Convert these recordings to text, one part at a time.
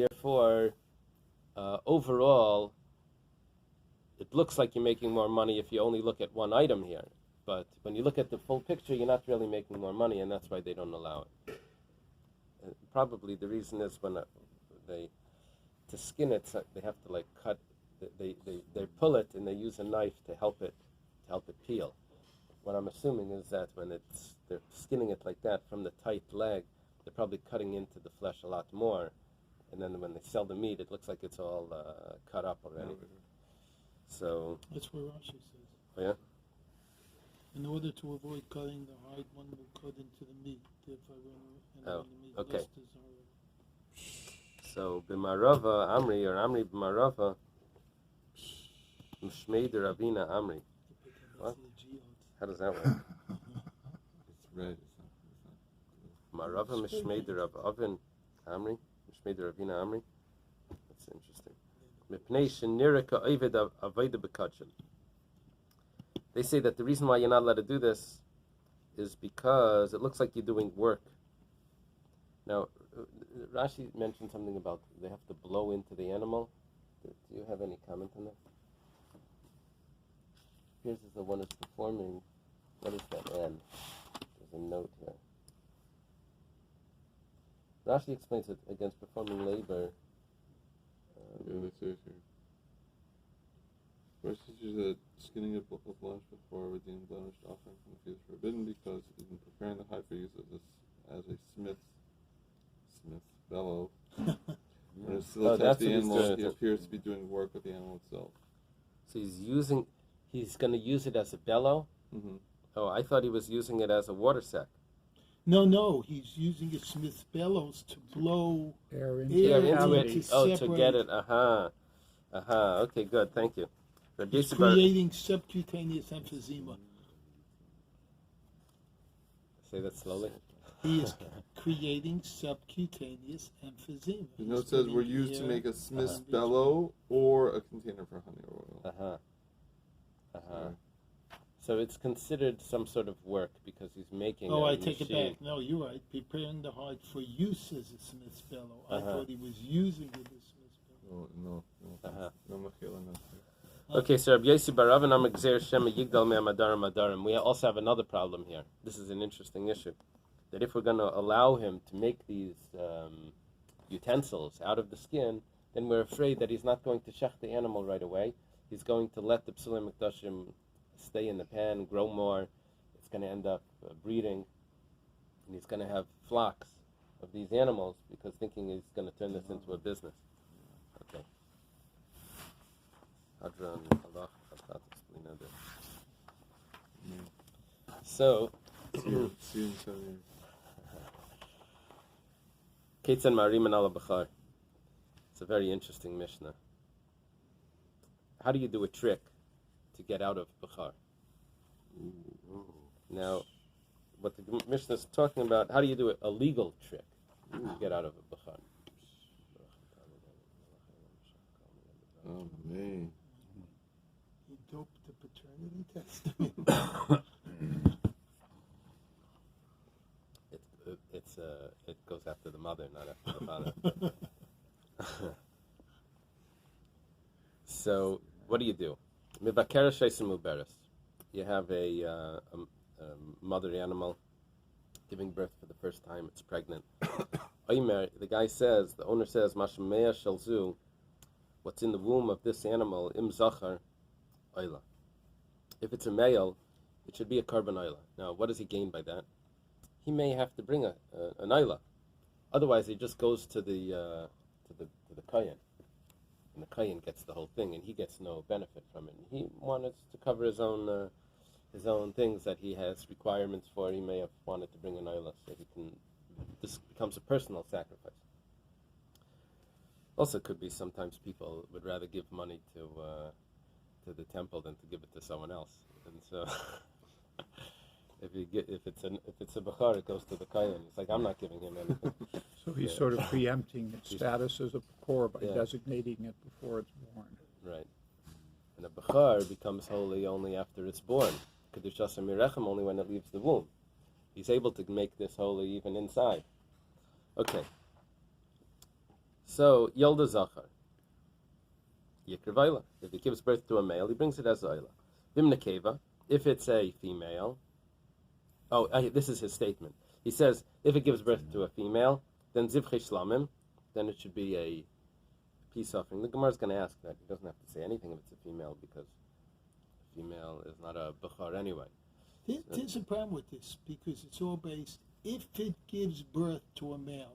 therefore, overall, it looks like you're making more money if you only look at one item here. But when you look at the full picture, you're not really making more money, and that's why they don't allow it. Probably the reason is when to skin it, they have to cut. They pull it and they use a knife to help it peel. What I'm assuming is that when they're skinning it like that from the tight leg, they're probably cutting into the flesh a lot more, and then when they sell the meat, it looks like it's all cut up already. So that's what Rashi says. Oh, yeah. In order to avoid cutting the hide, one will cut into the meat. The meat okay. So b'marava Amri or Amri b'marava Mshmei de Ravina Amri. What? How does that work? It's red. Marava Mshmei de Rav Avin Amri Mshmei de Ravina Amri. That's interesting. Mipnei shenirika oived aveda b'kachim. They say that the reason why you're not allowed to do this is because it looks like you're doing work. Now, Rashi mentioned something about they have to blow into the animal. Do you have any comment on that? Here's the one is performing. What is that N? There's a note here. Rashi explains it against performing labor. Let's see here. First teaches that skinning a flesh before redeemed blemished offering from the field is forbidden because in preparing the hide for use as a smith's bellow, when it still attached the animal, he appears to be doing work with the animal itself. So he's going to use it as a bellow? Mm-hmm. Oh, I thought he was using it as a water sack. No, he's using a Smith's bellows to blow air into it. To get it. Okay, good. Thank you. He's creating subcutaneous emphysema. Say that slowly. He is creating subcutaneous emphysema. The note says were used to make a Smith's bellow or a container for honey or oil. So it's considered some sort of work because he's making. I take it back. No, you're right. Preparing the hide for use as a Smith's bellow. I thought he was using it as Smith's bellow. No machila. Okay, so Rabbi Yossi Barav and Amagzer Shema Yigdal Me'amadarim. We also have another problem here. This is an interesting issue. That if we're going to allow him to make these utensils out of the skin, then we're afraid that he's not going to shech the animal right away. He's going to let the psulim mikdashim stay in the pan, grow more. It's going to end up breeding, and he's going to have flocks of these animals because thinking he's going to turn this into a business. Okay. So, Ketzan Mariman ala Bachar. It's a very interesting Mishnah. How do you do a trick to get out of Bachar? Now, what the Mishnah is talking about, how do you do a legal trick to get out of a Bachar? Oh, man. He doped the paternity test. It goes after the mother, not after the father. So, what do you do? You have a mother animal giving birth for the first time. It's pregnant. The guy says, the owner says, Mashmea shalzu, what's in the womb of this animal, im zachar, oila. If it's a male, it should be a carbon oila. Now, what does he gain by that? He may have to bring an oila. Otherwise, he just goes to the kohen, and the kohen gets the whole thing, and he gets no benefit from it. And he wanted to cover his own things that he has requirements for. He may have wanted to bring an oila so he can. This becomes a personal sacrifice. Also, it could be sometimes people would rather give money to the temple than to give it to someone else, and so. If it's a bachar, it goes to the kohen. It's like I'm not giving him anything. So he's sort of preempting its status as a bachor by designating it before it's born. Right. And a bachar becomes holy only after it's born. Kedushas Menachem only when it leaves the womb. He's able to make this holy even inside. Okay. So, Yolda Zachar. Yikr Vayla. If he gives birth to a male, he brings it as Eily. Vim Nekeva. If it's a female. This is his statement. He says, if it gives birth to a female, then Zivchei Shlamim, then it should be a peace offering. The Gemara is going to ask that. He doesn't have to say anything if it's a female, because a female is not a Bechar anyway. There's a problem with this, because it's all based, if it gives birth to a male,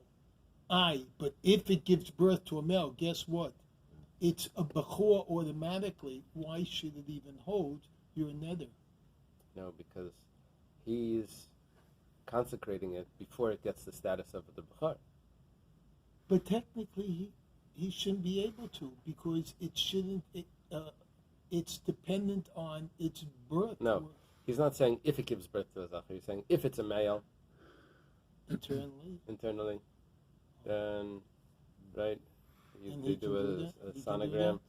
but if it gives birth to a male, guess what? It's a Bechor automatically. Why should it even hold your nether? No, because he's consecrating it before it gets the status of the Bechar. But technically, he shouldn't be able to, because it shouldn't. It's dependent on its birth. No, he's not saying if it gives birth to a Zachar. He's saying if it's a male. Internally. Then, right, you do a sonogram.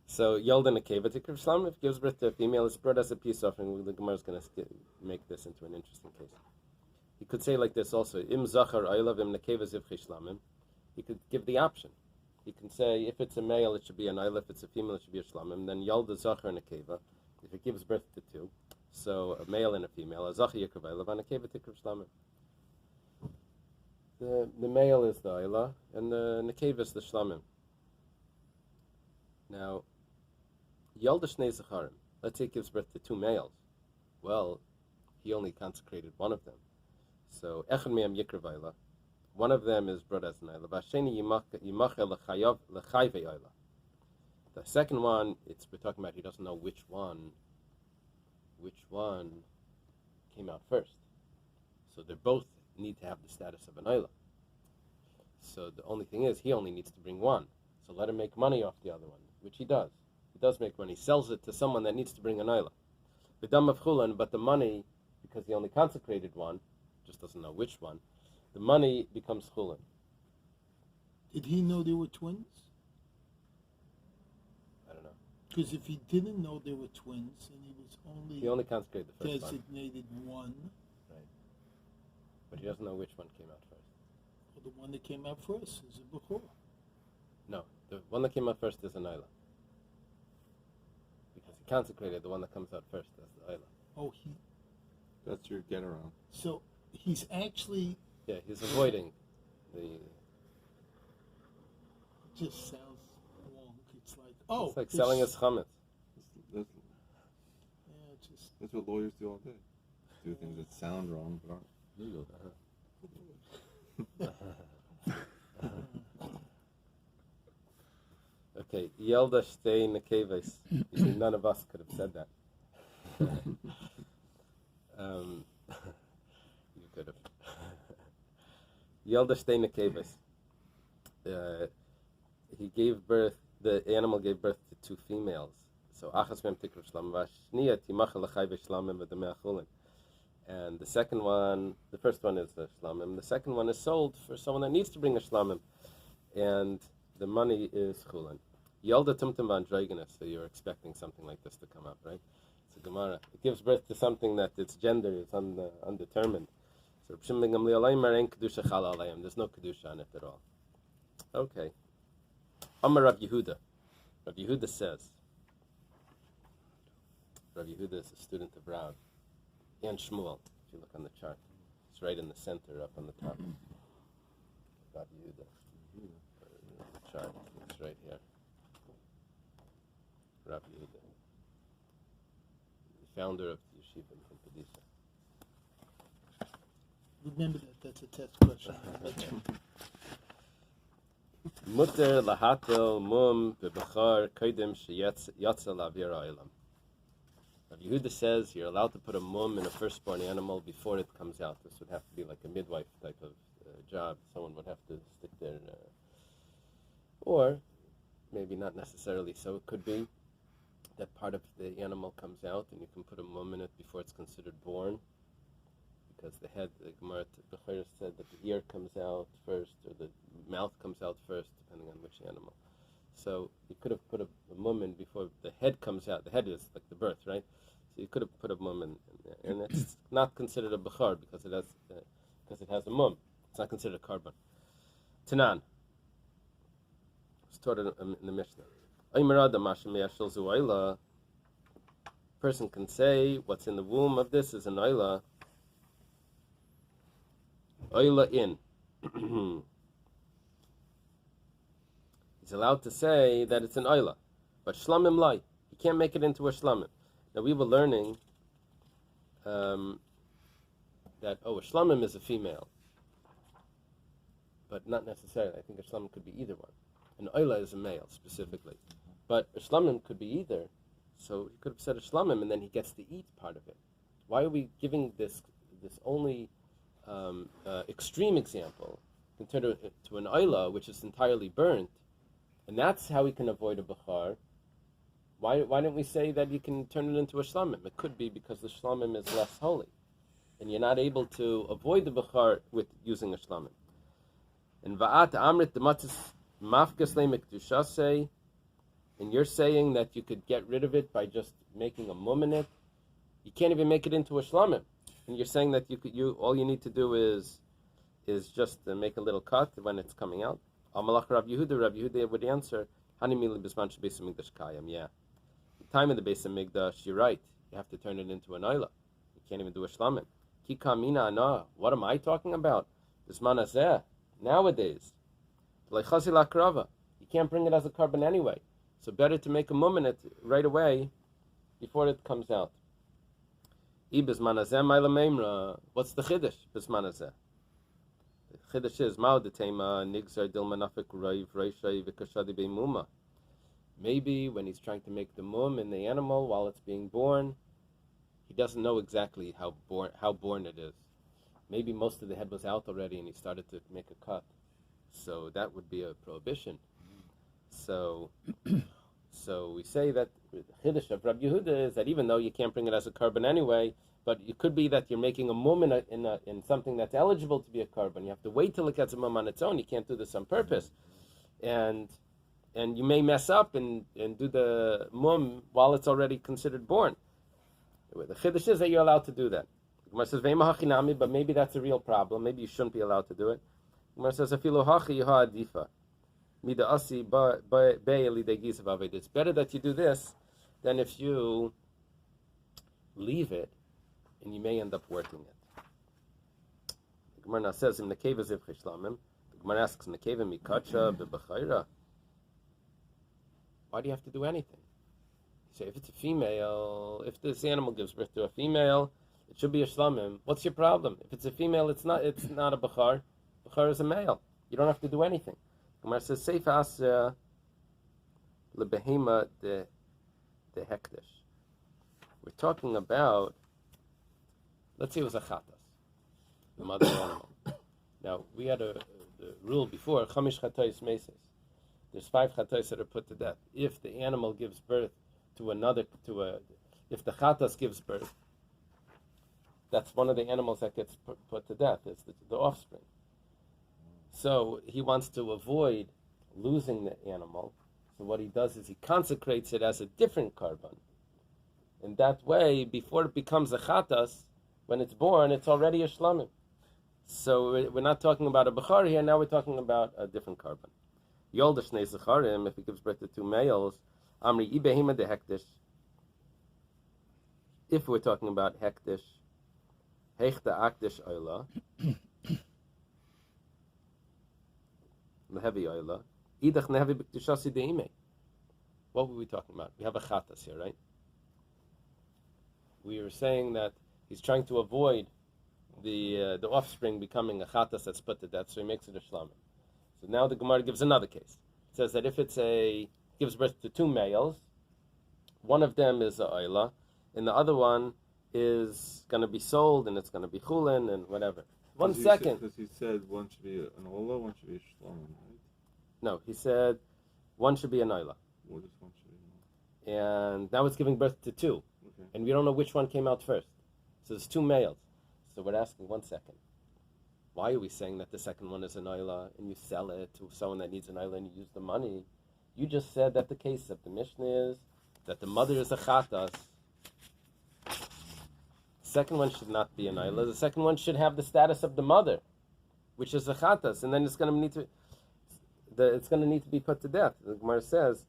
So Yolda Nekeva Tikr Shlam, if it gives birth to a female, it's brought as a peace offering. The Gemara is going to make this into an interesting case. He could say like this also: Im Zachar Eila Vim Nekeva Zivchei Shlamim. He could give the option. He can say if it's a male, it should be an Eila. If it's a female, it should be a Shlamim. Then Yolda Zachar Nekeva. If it gives birth to two, so a male and a female, a Zachar Yikr Eila, and a Nekeva Tikr Shlamim. The male is the Eila, and the Nekeva is the Shlamim. Now, Yolda Shnei Zacharim, let's say it gives birth to two males. Well, he only consecrated one of them. So, Echad Me'am Yikr Vayla, one of them is brought as an Eila. Vasheni Yimachel L'chayve Eila. The second one, we're talking about he doesn't know which one came out first. So they both need to have the status of an Eila. So the only thing is, he only needs to bring one. So let him make money off the other one, which he does. He does make money. He sells it to someone that needs to bring an Eila. B'dam of Chulan, but the money, because he only consecrated one, just doesn't know which one, the money becomes Chulan. Did he know they were twins? I don't know. Because if he didn't know they were twins, and he only consecrated the first designated one. Right. But he doesn't know which one came out first. Well, the one that came out first is a Bechor. No, the one that came out first is an Eila. Because he consecrated the one that comes out first as the Eila. Oh, That's your get around. So he's actually... Yeah, he's avoiding the... It just sounds wrong. It's like, it's selling his chametz. That's what lawyers do all day. Do things that sound wrong but aren't legal. Okay, Yelda Shtei Nekeves. None of us could have said that. You could have. Yelda Shtei Nekeves. He gave birth, the animal gave birth to two females. So Achas Mem Tikr Shlam Vashniya Timachel L'chai V'Shlamim V'Damei Achulin. And the second one, the first one is the Shlamim. The second one is sold for someone that needs to bring a Shlamim. And the money is Chulin. Yolda Tumtum Vandrogenous, so you're expecting something like this to come up, right? It's a Gemara. It gives birth to something that its gender is undetermined. So there's no Kedusha on it at all. Okay. Amar Rav Yehuda. Rav Yehuda says, Rav Yehuda is a student of Rav and Shmuel, if you look on the chart. It's right in the center, up on the top. Rav Yehuda. The chart, it's right here. Rav Yehuda, the founder of the yeshiva in Kadisha. Remember that's a test question. Mutter lahatel mum bebechar kodim sheyatza lavir ha'olam. Rav Yehuda says you're allowed to put a mum in a firstborn animal before it comes out. This would have to be like a midwife type of job. Someone would have to stick their, or maybe not necessarily so. It could be that part of the animal comes out and you can put a mum in it before it's considered born. Because the head, the Gemara Bechor said that the ear comes out first, or the mouth comes out first, depending on which animal. So you could have put a mum in before the head comes out. The head is like the birth, right? So you could have put a mum in there, and it's not considered a bechar because it has a mum. It's not considered a carbon. Tanan. It's taught in the Mishnah. Person can say what's in the womb of this is an Eila. Eila in. He's allowed to say that it's an Eila. But shlamim lai. He can't make it into a shlamim. Now we were learning that, a shlamim is a female. But not necessarily. I think a shlamim could be either one. An Eila is a male, specifically. But a shlamim could be either. So he could have said a shlamim, and then he gets to eat part of it. Why are we giving this only extreme example compared to an Eila, which is entirely burnt, and that's how we can avoid a bechar? Why don't we say that you can turn it into a shlamim? It could be because the shlamim is less holy, and you're not able to avoid the bechar with using a shlamim. And va'at amrit dematzis mafkas le'mikdushasei. And you're saying that you could get rid of it by just making a mum in it. You can't even make it into a shlamim. And you're saying that all you need to do is just make a little cut when it's coming out. Amalach Rabbi Yehuda would answer, Hani mili bisman shebeis hamikdash kayam. Yeah, the time of the Beis Hamikdash, you're right. You have to turn it into an Eila. You can't even do a shlamim. Ki kamina ana. What am I talking about? Bisman hazeh. Nowadays, leichasi lakrava. You can't bring it as a carbon anyway. So better to make a mum in it right away before it comes out. What's the chiddush? The chiddush is maybe when he's trying to make the mum in the animal while it's being born, he doesn't know exactly how born it is. Maybe most of the head was out already and he started to make a cut. So that would be a prohibition. So we say that the chiddush of Rabbi Yehuda is that even though you can't bring it as a carbon anyway, but it could be that you're making a mum in something that's eligible to be a carbon. You have to wait till it gets a mum on its own. You can't do this on purpose, and you may mess up and do the mum while it's already considered born. The chiddush is that you're allowed to do that. The Gemara says ve'ema hachinami, but maybe that's a real problem. Maybe you shouldn't be allowed to do it. The Gemara says afilu hachi ha'adifa. It's better that you do this than if you leave it and you may end up working it. The Gemara says in the cave of Shlamim, the Gemara asks in the cave of Mikacha b'Bechayra, why do you have to do anything? You say if it's a female, if this animal gives birth to a female, it should be a shlamim. What's your problem? If it's a female, it's not a bechar. Bechar is a male. You don't have to do anything. Gemara says, Seif Asya lebehema de hekdesh. We're talking about, let's say it was a chatas, the mother animal. Now, we had a rule before, chamish chatayis meses. There's 5 chatayis that are put to death. If the animal gives birth if the chatas gives birth, that's one of the animals that gets put to death, is the offspring. So he wants to avoid losing the animal. So what he does is he consecrates it as a different carbon. In that way, before it becomes a chatas, when it's born, it's already a shlamim. So we're not talking about a bechar here, now we're talking about a different carbon. Yolda shnei zecharim, if he gives birth to 2 males, amri ibehima de hektish. If we're talking about hektish, hechta akdish oila, Heavy oila. Idach nehevi b'ktushasi deime. What were we talking about? We have a chatas here, right? We were saying that he's trying to avoid the offspring becoming a chatas that's put to death, so he makes it a shlamim. So now the Gemara gives another case. It says that if gives birth to 2 males, one of them is a oila, and the other one is going to be sold, and it's going to be chulin and whatever. One second. Because he said one should be an ola, one should be a shlamim, right? No, he said one should be an oila. What is one should be an And now it's giving birth to 2. Okay. And we don't know which one came out first. So there's 2 males. So we're asking, 1 second. Why are we saying that the second one is an oila and you sell it to someone that needs an oila and you use the money? You just said that the case of the Mishnah is that the mother is a chatas second one should not be an Eily. The second one should have the status of the mother, which is a chatas, and then it's going to need to be put to death. The Gemara says,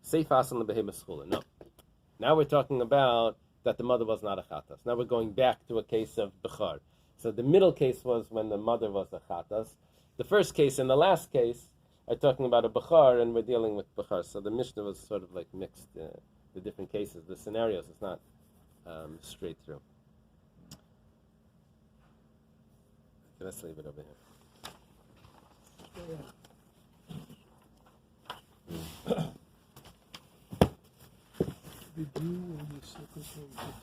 "Seif asan lebehema schula." No, now we're talking about that the mother was not a chatas. Now we're going back to a case of bechar. So the middle case was when the mother was a chatas. The first case and the last case are talking about a bechar, and we're dealing with bechar. So the Mishnah was sort of like mixed, the different cases, the scenarios. It's not straight through. Okay, let's leave it over here. Did you or your secretary